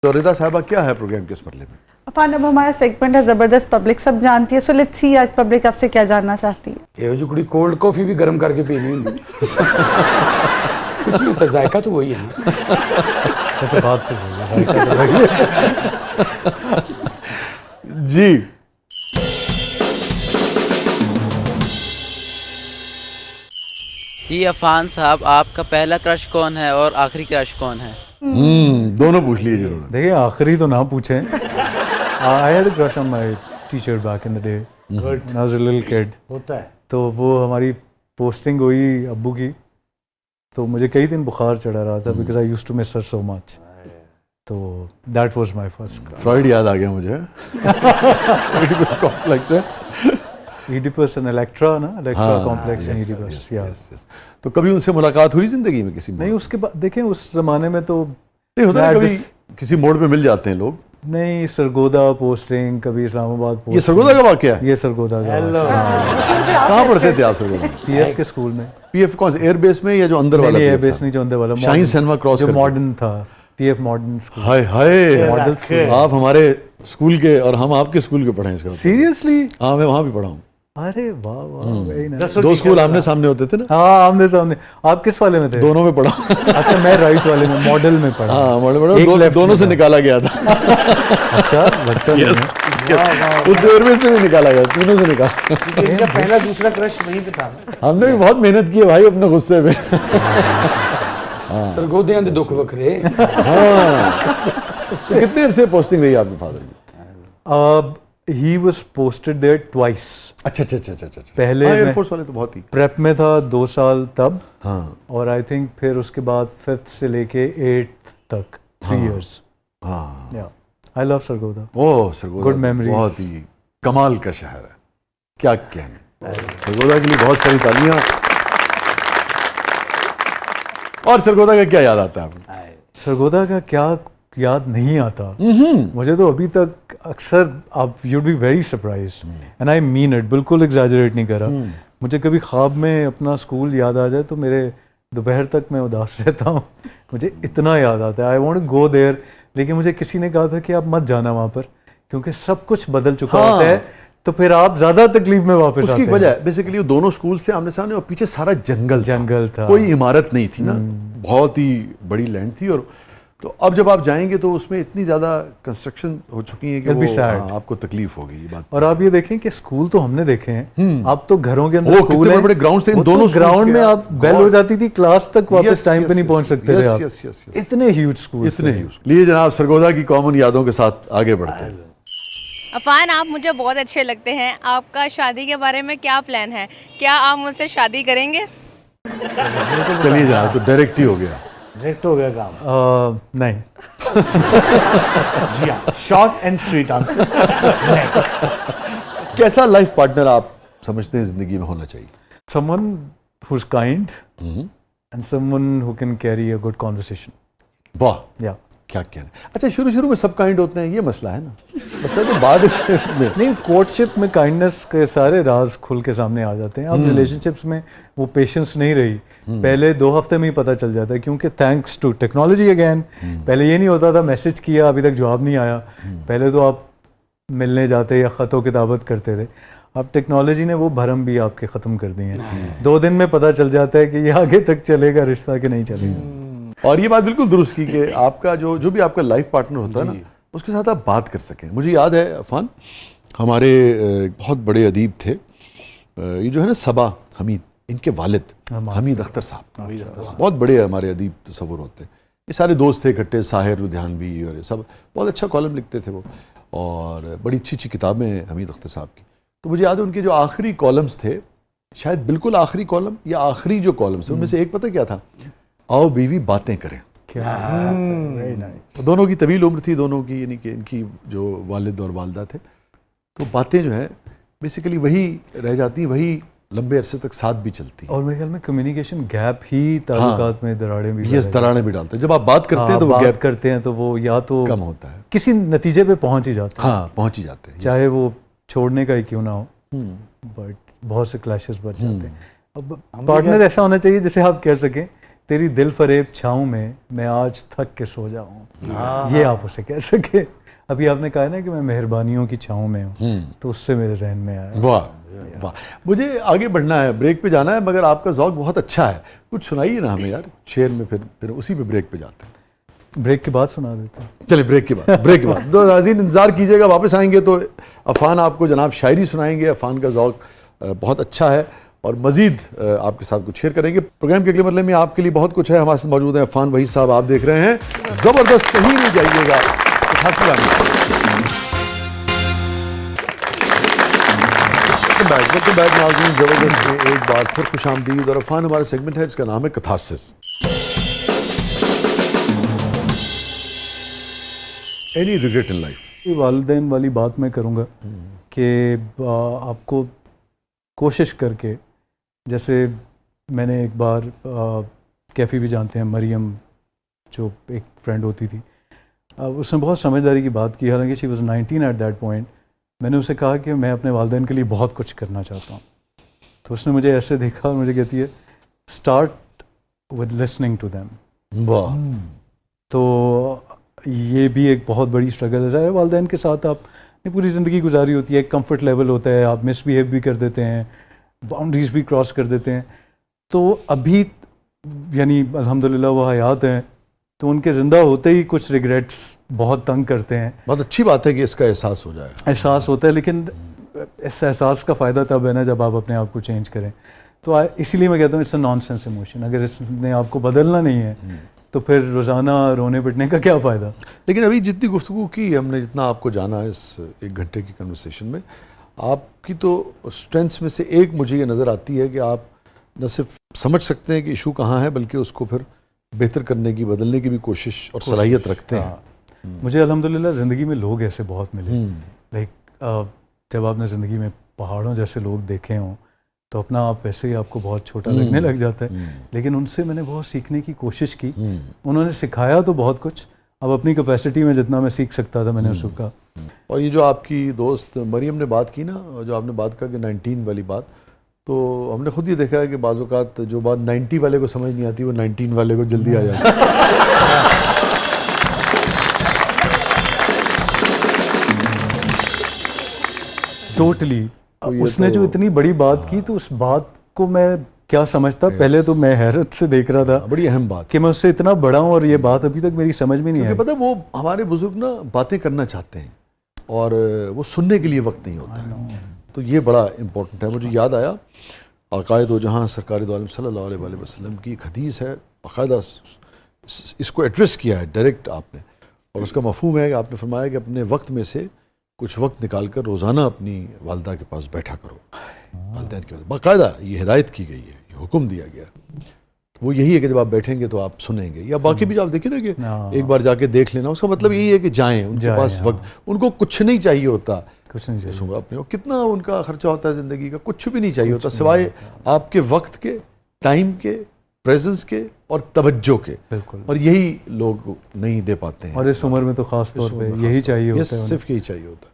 तो रिदा साहबा क्या है प्रोग्राम के इस मरले में? अफान, अब हमारा सेगमेंट है जबरदस्त, पब्लिक सब जानती है। सो लेट्स सी आज पब्लिक आपसे क्या जानना चाहती है। ये जो कुड़ी कोल्ड कॉफी भी गर्म करके पीनी होती कुछ नहीं होता, जायका तो वही है ना। ऐसे बात तो सही है, जायका तो वही है। जी जी अफान साहब, आपका पहला क्रश कौन है और आखिरी क्रश कौन है? दोनों पूछ लिए जरूर। देखिए आखिरी तो ना पूछें। I had a crush on my teacher back in the day when I was a little kid. होता है। तो वो हमारी पोस्टिंग हुई अब्बू की, तो मुझे कई दिन बुखार चढ़ा रहा था because I used to miss her so much. तो that was my first crush. Freud याद आ गया मुझे। कॉम्प्लेक्स है ईडिपस एंड इलेक्ट्रा ना, इलेक्ट्रा कॉम्प्लेक्स एंड ईडिपस। या तो कभी उनसे मुलाकात हुई जिंदगी में किसी? नहीं, उसके बाद देखें उस जमाने में तो नहीं होता ना, कभी किसी मोड़ पे मिल जाते हैं लोग। नहीं, सरगोदा पोस्टिंग, कभी इस्लामाबाद पोस्टिंग। ये सरगोदा का वाकया है? ये सरगोदा का। कहाँ पढ़ते थे आप सरगोदा? पीएफ के स्कूल में। पीएफ कौन से, एयरबेस में या जो अंदर वाला? एयरबेस नहीं, जो अंदर वाला शाहीन सिनेमा क्रॉस जो करके। मॉडर्न था, पीएफ मॉडर्न स्कूल। हाय हाय, मॉडल स्कूल। आप हमारे स्कूल के और हम आपके स्कूल के पढ़े हैं इसका मतलब। सीरियसली? हाँ, मैं वहाँ भी पढ़ा हूँ। अरे वाह वाह, वेरी नाइस। दो स्कूल आमने सामने होते थे ना। हाँ, आमने सामने। आप किस वाले में थे? दोनों में पढ़ा। अच्छा, मैं राइट वाले में, मॉडल में पढ़ा। हाँ, एक लेफ्ट दोनों में से था। निकाला गया था। अच्छा, लगता नहीं है। उस एयरबेस से भी निकाला गया, तीनों से निकाला। इनका पहला दूसरा क्रश वहीं पे था। हमने भी बहुत मेहनत की है भाई अपने गुस्से में। सरगोदियां दे दुख वखरे। तो कितने अरसे पोस्टिंग रही आपके फादर की? He was posted there twice. अच्छा अच्छा अच्छा अच्छा। पहले एयरफोर्स वाले तो बहुत ही प्रेप में था 2 साल तब, हाँ और आई थिंक फिर उसके बाद 5th से लेके 8th तक 3 years. हाँ। Yeah, I love Sargodha. Oh, Sargodha Good तो memories. बहुत ही कमाल का शहर है, क्या कहने। सरगोदा के लिए बहुत सारी तालियां। और सरगोदा का क्या याद आता है आपको? सरगोदा का क्या याद नहीं आता मुझे तो अभी तक। अक्सर आप you'd be very surprise and I mean it, बिल्कुल एग्जैजरेट नहीं करा। मुझे कभी ख्वाब में अपना स्कूल याद आ जाए तो मेरे दोपहर तक मैं उदास रहता हूँ। मुझे इतना याद आता है, I want to go there. लेकिन मुझे किसी ने कहा था कि आप मत जाना वहाँ पर, क्योंकि सब कुछ बदल चुका होता है, तो फिर आप ज्यादा तकलीफ में वापस आते हैं। उसकी वजह बेसिकली वो दोनों स्कूल से आमने सामने और पीछे सारा जंगल था। कोई इमारत नहीं थी ना, बहुत ही बड़ी लैंड थी। और तो अब जब आप जाएंगे तो उसमें इतनी ज्यादा कंस्ट्रक्शन हो चुकी है कि वो आपको तकलीफ होगी ये बात। और आप ये देखें कि स्कूल तो हमने देखे हैं, आप तो घरों के अंदर स्कूल है, बड़े ग्राउंड थे, इन दोनों ग्राउंड में आप बेल हो जाती थी, क्लास तक वापस टाइम पे नहीं पहुंच सकते थे आप। इतने ह्यूज स्कूल, इतने ह्यूज। लिए जनाब, सरगोदा की कॉमन यादों के साथ आगे बढ़ते हैं। अफान, आप मुझे बहुत अच्छे लगते हैं। आपका शादी के बारे में क्या प्लान है? क्या आप मुझसे शादी करेंगे? चलिए जनाब, तो डायरेक्ट ही हो गया। डायरेक्ट हो गया काम। नहीं। जी हाँ, शॉर्ट एंड स्वीट आंसर। कैसा लाइफ पार्टनर आप समझते हैं जिंदगी में होना चाहिए? Someone who's kind and someone who can carry a good conversation. वाह, Yeah. क्या कहना। अच्छा, शुरू में सब काइंड होते हैं, ये मसला है ना। मसला तो बाद में। नहीं, कोर्टशिप में काइंडनेस के सारे राज खुल के सामने आ जाते हैं। अब रिलेशनशिप्स में वो पेशेंस नहीं रही। पहले 2 हफ्ते में ही पता चल जाता है, क्योंकि थैंक्स टू टेक्नोलॉजी अगेन। पहले ये नहीं होता था, मैसेज किया अभी तक जवाब नहीं आया, पहले तो आप मिलने जाते या ख़तों किताबत करते थे। अब टेक्नोलॉजी ने वो भरम भी आपके ख़त्म कर दिए हैं। 2 दिन में पता चल जाता है कि ये आगे तक चलेगा रिश्ता कि नहीं चलेगा। और ये बात बिल्कुल दुरुस्त की कि आपका जो भी आपका लाइफ पार्टनर होता है ना, उसके साथ आप बात कर सकें। मुझे याद है अफान, हमारे बहुत बड़े अदीब थे, ये जो है ना सबा हमीद, इनके वालिद हमीद अख्तर साहब, बहुत बड़े हमारे अदीब तस्वुर होते हैं। ये सारे दोस्त थे इकट्ठे, साहिर लुधियानवी और ये सब, बहुत अच्छा कॉलम लिखते थे वो, और बड़ी अच्छी अच्छी किताबें हैं हमीद अख्तर साहब की। तो मुझे याद है उनके जो आखिरी कॉलम्स थे, शायद बिल्कुल आखिरी कॉलम या आखिरी जो कॉलम्स है उनमें से एक पता क्या था? आओ बीवी बातें करें। क्या वेरी नाइस। दोनों की तवील उम्र थी, दोनों की, यानी कि इनकी जो वालिद और वालदा थे, तो बातें जो है बेसिकली वही रह जाती, वही लंबे अरसे तक साथ भी चलती। और मेरे ख्याल में कम्युनिकेशन गैप ही ताल्लुकात में दरारें भी दरारें भी डालते हैं। जब आप बात करते हैं तो वो बात गैप करते हैं तो वो या तो कम होता है, किसी नतीजे पे पहुंच ही जाते हैं। हाँ, पहुंच ही जाते हैं, चाहे वो छोड़ने का ही क्यों ना हो, बट बहुत से क्लैशेस बढ़ जाते हैं। अब पार्टनर ऐसा होना चाहिए जिसे आप कह सकें तेरी दिल फरेब छाँव में मैं आज थक के सो जाऊँ, ये आप उसे कह सके। अभी आपने कहा ना कि मैं मेहरबानियों की छाँव में हूँ, तो उससे मेरे जहन में आया। वाह वाह, मुझे आगे बढ़ना है, ब्रेक पे जाना है, मगर आपका ज़ौक बहुत अच्छा है, कुछ सुनाइए ना हमें यार शेर में, फिर उसी पे ब्रेक पे जाते हैं। ब्रेक के बाद सुना देते हैं। चलिए ब्रेक के बाद तो नाज़रीन इंतज़ार कीजिएगा, वापस आएंगे तो अफ़ान आपको जनाब शायरी सुनाएंगे। अफ़ान का ज़ौक बहुत अच्छा है और मज़ीद आपके साथ कुछ शेयर करेंगे। प्रोग्राम के अगले मरले में आपके लिए बहुत कुछ है। हमारे साथ मौजूद हैं अफ़ान वहीद साहब, आप देख रहे हैं ज़बरदस्त, कहीं नहीं जाइएगा। वेलकम बैक नाज़रीन, ज़बरदस्त में एक बार फिर खुशामदीद। और अफ़ान हमारा सेगमेंट है, इसका नाम है catharsis. Any regret in life? वालिदैन वाली बात मैं करूँगा कि आपको कोशिश करके, जैसे मैंने एक बार कैफ़ी भी जानते हैं, मरियम जो एक फ्रेंड होती थी, उसने बहुत समझदारी की बात की, हालांकि she was 19 at that point. मैंने उसे कहा कि मैं अपने वालिदैन के लिए बहुत कुछ करना चाहता हूँ, तो उसने मुझे ऐसे देखा और मुझे कहती है start with listening to them. वाह, तो ये भी एक बहुत बड़ी स्ट्रगल है। वालिदैन के साथ आपने पूरी ज़िंदगी गुजारी होती है, एक कंफर्ट लेवल होता है, आप मिसबिहेव भी कर देते हैं, बाउंड्रीज भी क्रॉस कर देते हैं। तो अभी यानी अल्हम्दुलिल्लाह वो हयात हैं, तो उनके ज़िंदा होते ही कुछ रिग्रेट्स बहुत तंग करते हैं। बहुत अच्छी बात है कि इसका एहसास हो जाए। एहसास होता है, लेकिन इस एहसास का फ़ायदा तब है ना जब आप अपने आप को चेंज करें। तो इसीलिए मैं कहता हूँ इट्स अ नॉनसेंस इमोशन। अगर इसने आपको बदलना नहीं है तो फिर रोज़ाना रोने पिटने का क्या फ़ायदा। लेकिन अभी जितनी गुफ्तगू की हमने, जितना आपको जाना इस 1 घंटे की कन्वर्सेशन में, आपकी तो स्ट्रेंथ्स में से एक मुझे ये नज़र आती है कि आप न सिर्फ समझ सकते हैं कि इशू कहाँ है, बल्कि उसको फिर बेहतर करने की, बदलने की भी कोशिश और सलाहियत रखते हैं। मुझे अल्हम्दुलिल्लाह ज़िंदगी में लोग ऐसे बहुत मिले। लाइक जब आपने ज़िंदगी में पहाड़ों जैसे लोग देखे हों तो अपना आप वैसे ही आपको बहुत छोटा लगने लग जाता है। लेकिन उनसे मैंने बहुत सीखने की कोशिश की, उन्होंने सिखाया तो बहुत कुछ। अब अपनी कैपेसिटी में जितना मैं सीख सकता था मैंने उसको कहा। और ये जो आपकी दोस्त मरियम ने बात की ना, जो आपने बात कहा कि 19 वाली बात, तो हमने खुद ये देखा है कि बाज़ औक़ात जो बात 90 वाले को समझ नहीं आती वो 19 वाले को जल्दी आ जाती है। टोटली उसने जो इतनी बड़ी बात की, तो उस बात को मैं क्या समझता, पहले तो मैं हैरत से देख रहा था, बड़ी अहम बात कि मैं उससे इतना बड़ा हूँ और ये बात अभी तक मेरी समझ में नहीं आई। पता है, वो हमारे बुजुर्ग ना बातें करना चाहते हैं और वो सुनने के लिए वक्त नहीं होता है, तो ये बड़ा इम्पोर्टेंट है। मुझे याद आया आक़ाए दो जहाँ सरकार दो आलम सल्लल्लाहु अलैहि वसल्लम की एक हदीस है, बाकायदा इसको एड्रेस किया है डायरेक्ट आपने, और उसका मफहूम है कि आपने फरमाया कि अपने वक्त में से कुछ वक्त निकाल कर रोज़ाना अपनी वालदा के पास बैठा करो। वालिदैन के पास बाकायदा ये हिदायत की गई है, ये हुक्म दिया गया। वो यही है कि जब आप बैठेंगे तो आप सुनेंगे, या बाकी भी जो आप देखिए ना कि एक बार जाके देख लेना, उसका मतलब यही है कि जाएं उनके पास वक्त, उनको कुछ नहीं चाहिए होता, कुछ नहीं चाहिए अपने कितना उनका खर्चा होता है ज़िंदगी का, कुछ भी नहीं चाहिए होता सिवाय आपके वक्त के, टाइम के, प्रेजेंस के और तवज्जो के। बिल्कुल। और यही लोग नहीं दे पाते हैं, और इस उम्र में तो खास तौर पे यही चाहिए होता है। सिर्फ यही चाहिए होता है।